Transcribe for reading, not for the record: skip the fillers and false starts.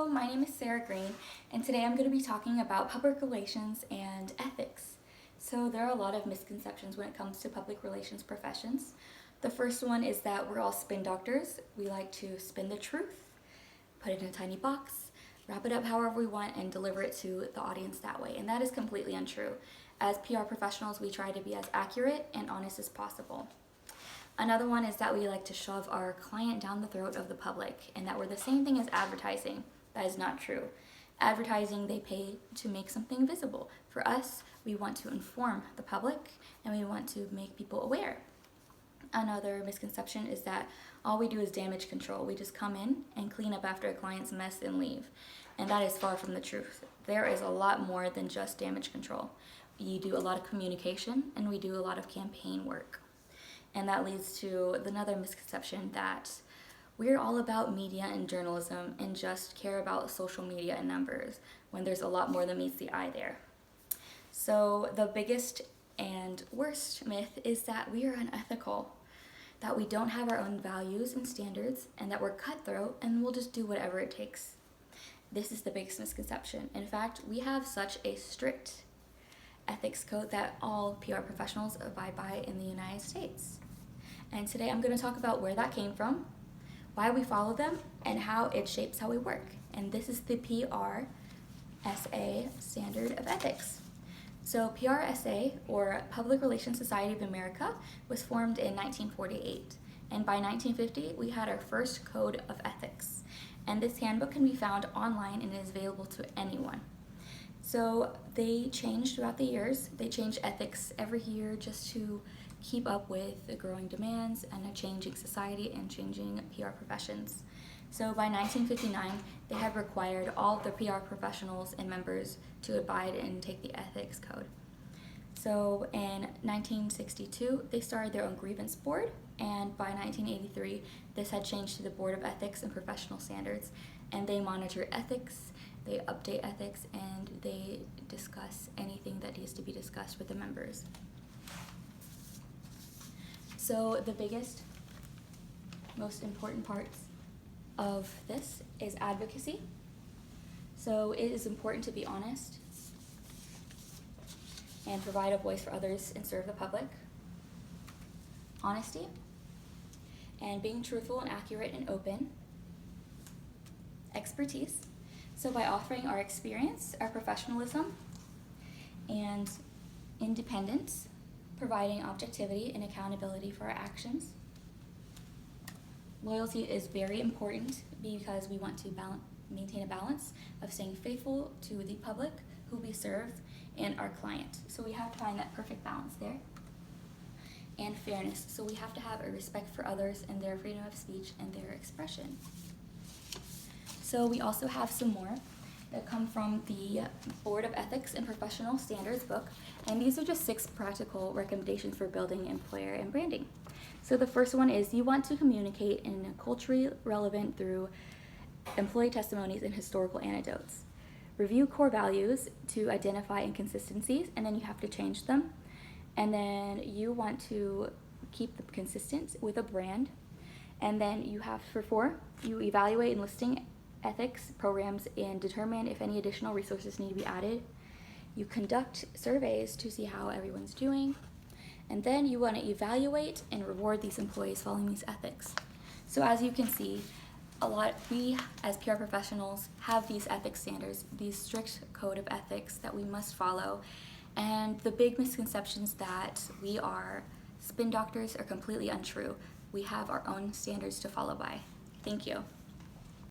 my name is Sarah Green, and today I'm going to be talking about public relations and ethics. So there are a lot of misconceptions when it comes to public relations professions. The first one is that we're all spin doctors. We like to spin the truth, put it in a tiny box, wrap it up however we want, and deliver it to the audience that way. And that is completely untrue. As PR professionals, we try to be as accurate and honest as possible. Another one is that we like to shove our client down the throat of the public and that we're the same thing as advertising. That is not true. Advertising, they pay to make something visible. For us, we want to inform the public and we want to make people aware. Another misconception is that all we do is damage control. We just come in and clean up after a client's mess and leave. And that is far from the truth. There is a lot more than just damage control. We do a lot of communication and we do a lot of campaign work. And that leads to another misconception that we're all about media and journalism and just care about social media and numbers when there's a lot more than meets the eye there. So the biggest and worst myth is that we are unethical, that we don't have our own values and standards, and that we're cutthroat and we'll just do whatever it takes. This is the biggest misconception. In fact, we have such a strict ethics code that all PR professionals abide by in the United States. And today I'm going to talk about where that came from, why we follow them, and how it shapes how we work. And this is the PRSA Standard of Ethics. So PRSA, or Public Relations Society of America, was formed in 1948. And by 1950, we had our first code of ethics. And this handbook can be found online and is available to anyone. So they changed throughout the years. They changed ethics every year just to keep up with the growing demands and a changing society and changing PR professions. So by 1959, they had required all of the PR professionals and members to abide and take the ethics code. So in 1962, they started their own grievance board, and by 1983, this had changed to the Board of Ethics and Professional Standards, and they monitor ethics, they update ethics, and they discuss anything that needs to be discussed with the members. So the biggest, most important parts of this is advocacy. So it is important to be honest and provide a voice for others and serve the public. Honesty and being truthful and accurate and open. Expertise. So by offering our experience, our professionalism, and independence, providing objectivity and accountability for our actions. Loyalty is very important because we want to maintain a balance of staying faithful to the public who we serve and our client. So we have to find that perfect balance there. And fairness. So we have to have a respect for others and their freedom of speech and their expression. So we also have some more that come from the Board of Ethics and Professional Standards book, and these are just 6 practical recommendations for building employer and branding. So the first one is you want to communicate in a culturally relevant through employee testimonies and historical anecdotes. Review core values to identify inconsistencies, and then you have to change them. And then you want to keep them consistent with a brand. And then you have, for 4, you evaluate enlisting ethics programs and determine if any additional resources need to be added. You conduct surveys to see how everyone's doing. And then you want to evaluate and reward these employees following these ethics. So as you can see, we as PR professionals have these ethics standards, these strict code of ethics that we must follow. And the big misconceptions that we are spin doctors are completely untrue. We have our own standards to follow by. Thank you.